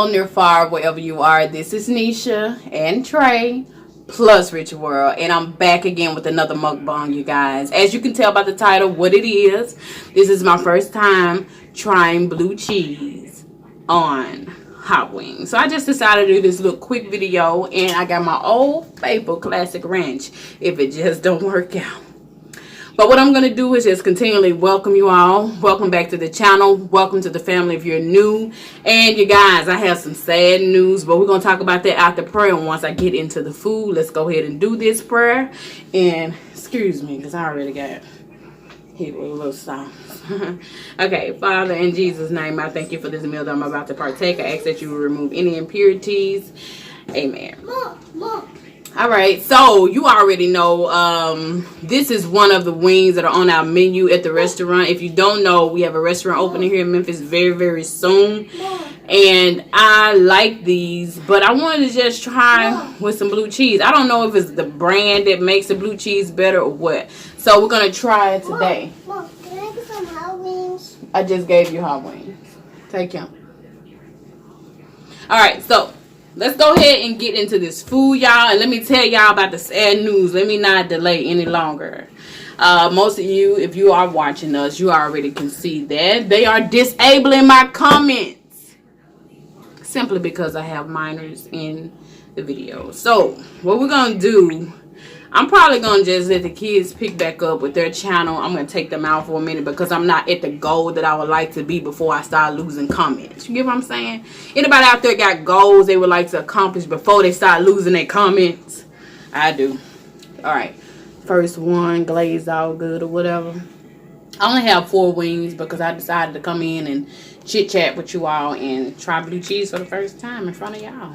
Near far, wherever you are, this is Nisha and Trey plus Rich World, and I'm back again with another mukbang, you guys. As you can tell by the title what it is, this is my first time trying blue cheese on hot wings. So I just decided to do this little quick video, and I got my old faithful classic ranch if it just don't work out. But what I'm going to do is just continually welcome you all. Welcome back to the channel. Welcome to the family if you're new. And you guys, I have some sad news, but we're going to talk about that after prayer. And once I get into the food, let's go ahead and do this prayer. And excuse me, because I already got hit with a little sauce. Okay, Father, in Jesus' name, I thank you for this meal that I'm about to partake. I ask that you will remove any impurities. Amen. Mom. All right, so you already know this is one of the wings that are on our menu at the restaurant. If you don't know, we have a restaurant opening here in Memphis very, very soon. And I like these, but I wanted to just try with some blue cheese. I don't know if it's the brand that makes the blue cheese better or what. So we're going to try it today. Mom, can I get some hot wings? I just gave you hot wings. Take them. All right, so let's go ahead and get into this food, y'all. And let me tell y'all about the sad news. Let me not delay any longer. Most of you, if you are watching us, you already can see that they are disabling my comments. Simply because I have minors in the video. So, what we're going to do, I'm probably going to just let the kids pick back up with their channel. I'm going to take them out for a minute because I'm not at the goal that I would like to be before I start losing comments. You get what I'm saying? Anybody out there got goals they would like to accomplish before they start losing their comments? I do. Alright. First one, glazed all good or whatever. I only have 4 wings because I decided to come in and chit-chat with you all and try blue cheese for the first time in front of y'all.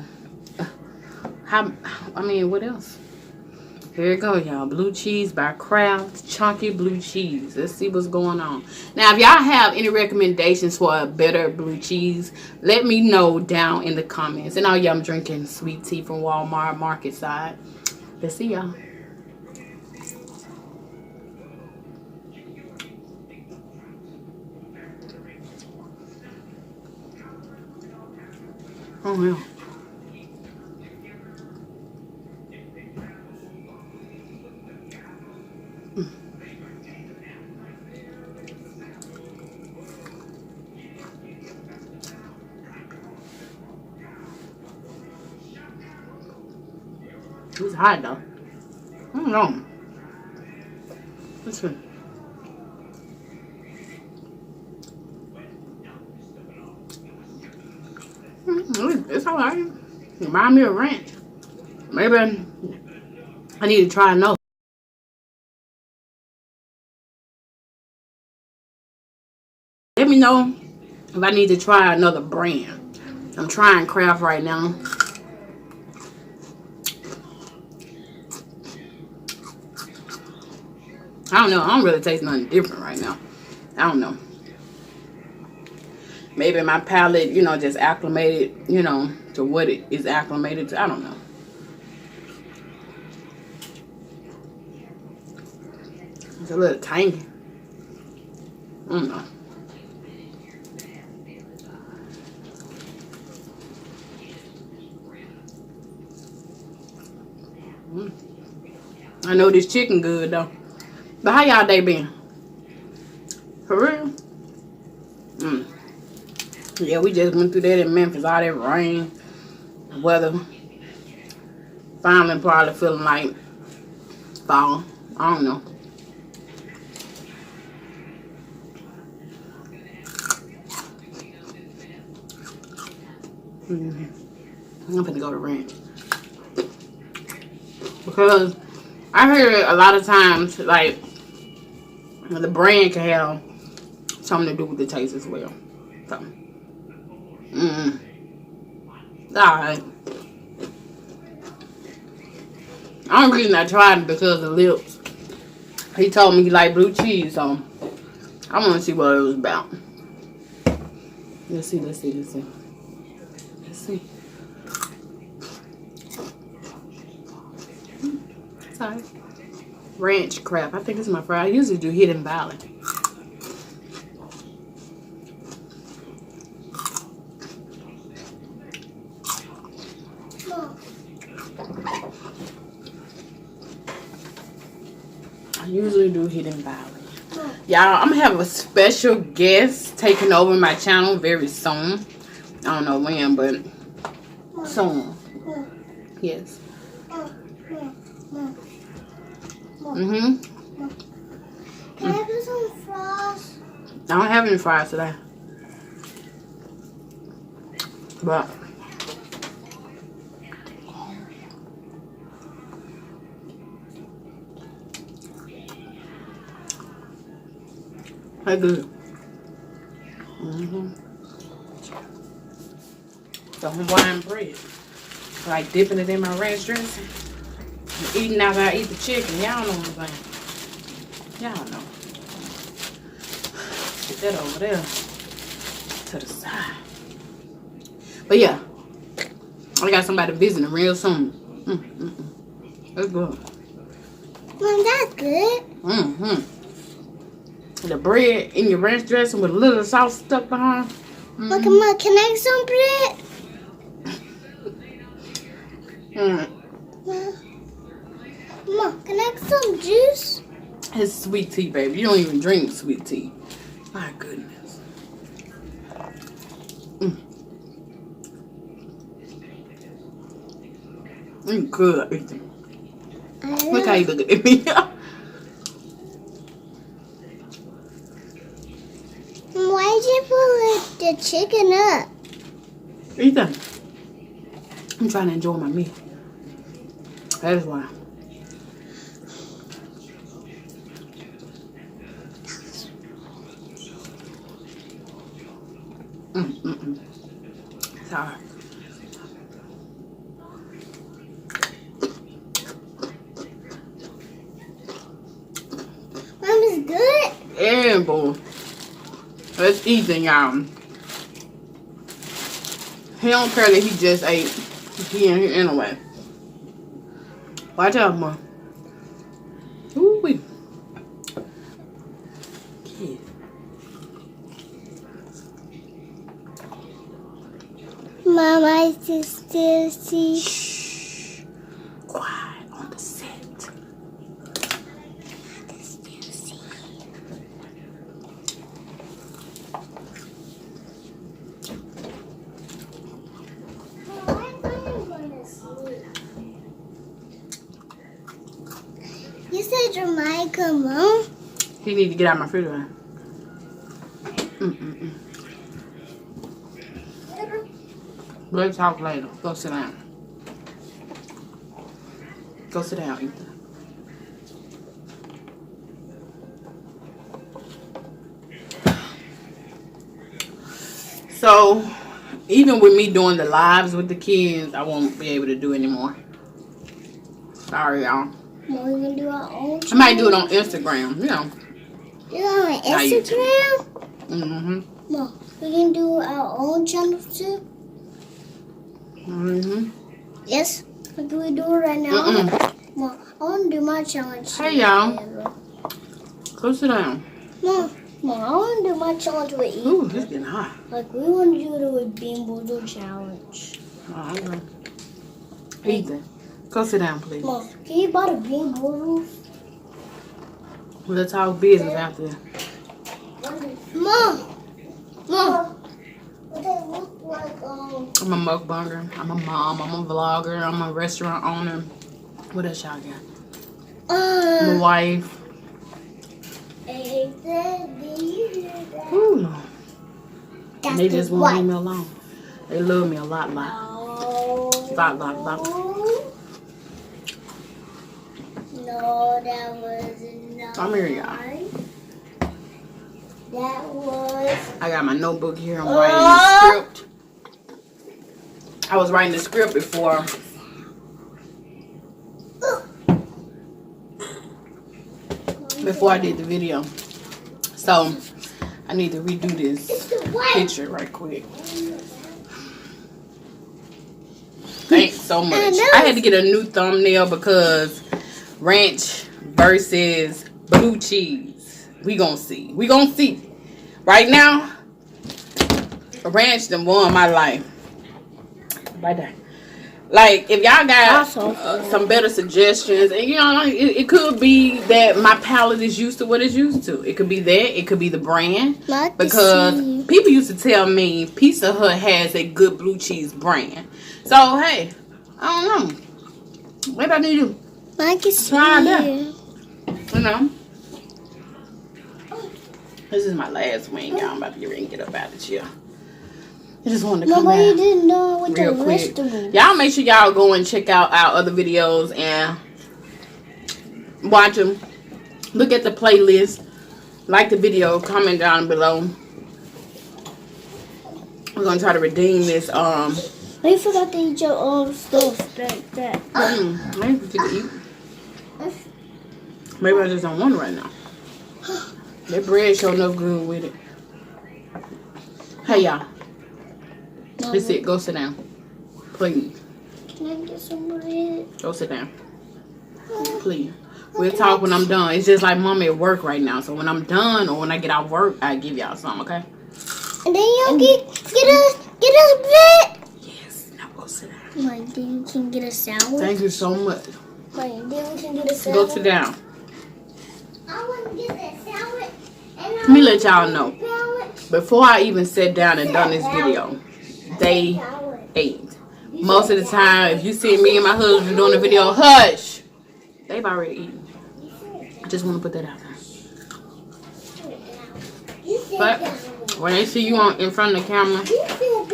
What else? Here it goes, y'all. Blue cheese by Kraft. Chunky blue cheese. Let's see what's going on. Now, if y'all have any recommendations for a better blue cheese, let me know down in the comments. And all y'all, I'm drinking sweet tea from Walmart Market Side. Let's see y'all. Oh, yeah. It's hot though. I don't know. Let's see. It's alright. Remind me of ranch. Maybe I need to try another. Let me know if I need to try another brand. I'm trying Kraft right now. I don't know. I don't really taste nothing different right now. I don't know. Maybe my palate, just acclimated, to what it is acclimated to. I don't know. It's a little tangy. I don't know. I know this chicken good though. But how y'all day been? For real? Yeah, we just went through that in Memphis. All that rain, weather. Finally probably feeling like fall. I don't know. I'm gonna go to ranch. Because I hear a lot of times, like, the brand can have something to do with the taste as well. So, alright. The only reason I tried it because of Lips. He told me he liked blue cheese, so I want to see what it was about. Let's see. Sorry. Ranch crap. I think this is my fry. I usually do Hidden Valley. I usually do Hidden Valley. Y'all, I'm gonna have a special guest taking over my channel very soon. I don't know when, but soon. Yes. Can I have some fries? I don't have any fries today. But I good. The Hawaiian bread. Like dipping it in my ranch dressing. And eating after I eat the chicken. Y'all know what I'm saying. Y'all know. Get that over there to the side. But yeah, I got somebody visiting real soon. That's good. Mom, that's good. The bread in your ranch dressing with a little sauce stuck behind. Mom, can I have some bread? Mom, can I have some juice? It's sweet tea, baby. You don't even drink sweet tea. My goodness. You good, Ethan. Look how you looking at me. Why'd you pull the chicken up? Ethan, I'm trying to enjoy my meal. That is why. Sorry. Mom, is good? Yeah, boy. Let's eat then, y'all. He don't care that he just ate. He in here anyway. Watch out, Mom. Ooh-wee. Yeah. Mom, I still see. Shh. Quiet on the set. You said Jamaica, Mom? He need to get out of my refrigerator. Let's talk later. Go sit down. Go sit down, Ethan. So, even with me doing the lives with the kids, I won't be able to do anymore. Sorry, y'all. Mom, we can do our own channel. I might do it on Instagram, you know. You on Instagram? Mom, we can do our own channel too? Yes? Like we do it right now? Mom, I want to do my challenge. Hey, y'all. Go sit down. Mom, I want to do my challenge with you. Ooh, it's getting hot. Like we want to do it with Bean Boozle challenge. Oh, I know. Ethan, go sit down, please. Mom, can you buy the Bean Boozle? We'll talk business after. Mom. They look like I'm a mukbanger. I'm a mom. I'm a vlogger. I'm a restaurant owner. What else y'all got? I'm a wife. Ooh. And they just won't leave me alone. They love me a lot. Lot. No, that was not. Come here, y'all. That was. I got my notebook here. I'm writing the script. I was writing the script before. Before I did the video. So, I need to redo this picture right quick. Thanks so much. I had to get a new thumbnail because ranch versus blue cheese. We gonna see. We gonna see. Right now, ranch done won my life. Right there. Like, if y'all got some better suggestions, and you know, it could be that my palate is used to what it's used to. It could be that. It could be the brand. Because people used to tell me Pizza Hut has a good blue cheese brand. So, hey, I don't know. What I need to try that. You know. This is my last wing, y'all. I'm about to get ready and get up out of here. I just wanted to come out didn't know what real quick. Y'all make sure y'all go and check out our other videos and watch them. Look at the playlist. Like the video. Comment down below. We're gonna try to redeem this. You forgot to eat your own stuff like that. I ain't forget to eat. Maybe I just don't want it right now. That bread sure enough good with it. Hey y'all. That's it. Go sit down. Please. Can I get some bread? Go sit down. Please. We'll talk when I'm done. It's just like mommy at work right now. So when I'm done or when I get out of work, I give y'all some, okay? And then y'all get us bread? Yes. Now go sit down. Then we can get a sandwich. Thank you so much. Then we can get a sandwich. Go sit down. I want to get that sandwich. Let me let y'all know. Before I even sat down and done this video, they ate. Most of the time, if you see me and my husband doing a video, hush, they've already eaten. I just want to put that out there. But when they see you in front of the camera,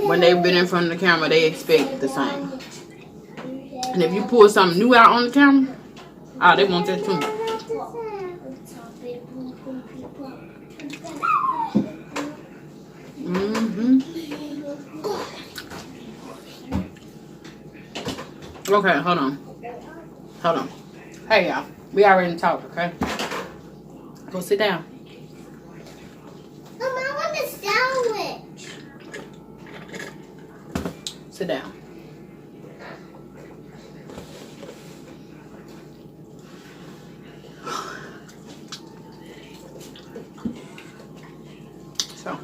when they've been in front of the camera, they expect the same. And if you pull something new out on the camera, they want that too. Okay, hold on. Hey, y'all. We already talked, okay? Go sit down. Mom, I want a sandwich. Sit down. So.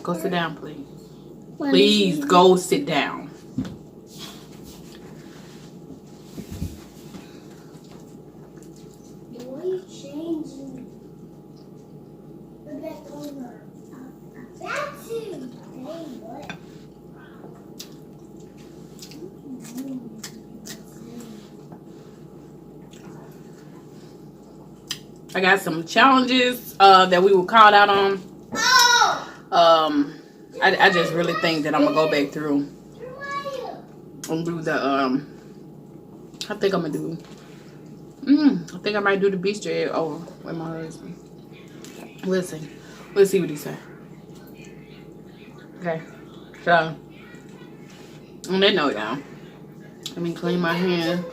Go sit down, please. Please go sit down. I got some challenges that we were called out on. I just really think that I'm gonna go back through and do the I think I'm gonna do I think I might do the beast egg over with my husband. We'll see what he say. Okay, so on that note, y'all, let me clean my hands.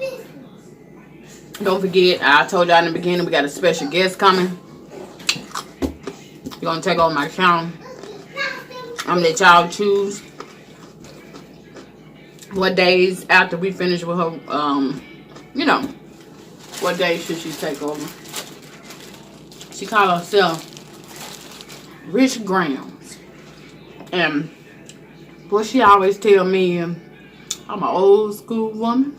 Don't forget, I told y'all in the beginning we got a special guest coming. You're gonna take over my channel. I'm gonna let y'all choose what days after we finish with her, you know, what days should she take over. She called herself Richfam. And what she always tell me, I'm an old school woman,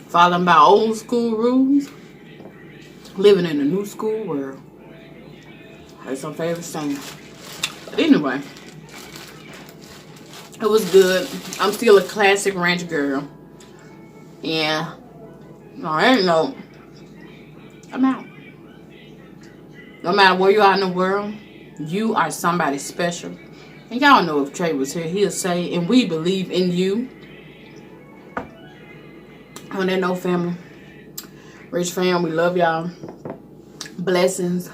following by old school rules, living in a new school world. That's her favorite saying. But anyway, it was good. I'm still a classic ranch girl. Yeah. I ain't no. I'm out. No matter where you are in the world, you are somebody special. And y'all know if Trey was here, he'll say, and we believe in you. On that note, family. Richfam, we love y'all. Blessings.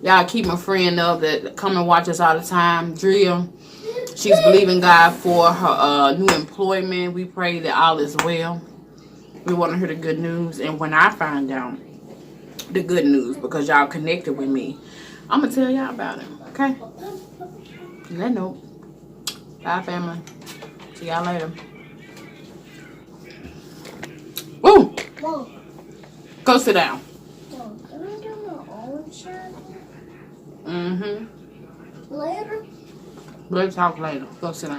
Y'all keep my friend up that come and watch us all the time. Drill. She's believing God for her new employment. We pray that all is well. We want to hear the good news. And when I find out the good news, because y'all connected with me, I'm going to tell y'all about it. Okay? On that note, bye, family. See y'all later. Woo! Go sit down. No, can I do my own channel Mm-hmm. later? We'll talk later. Go sit down.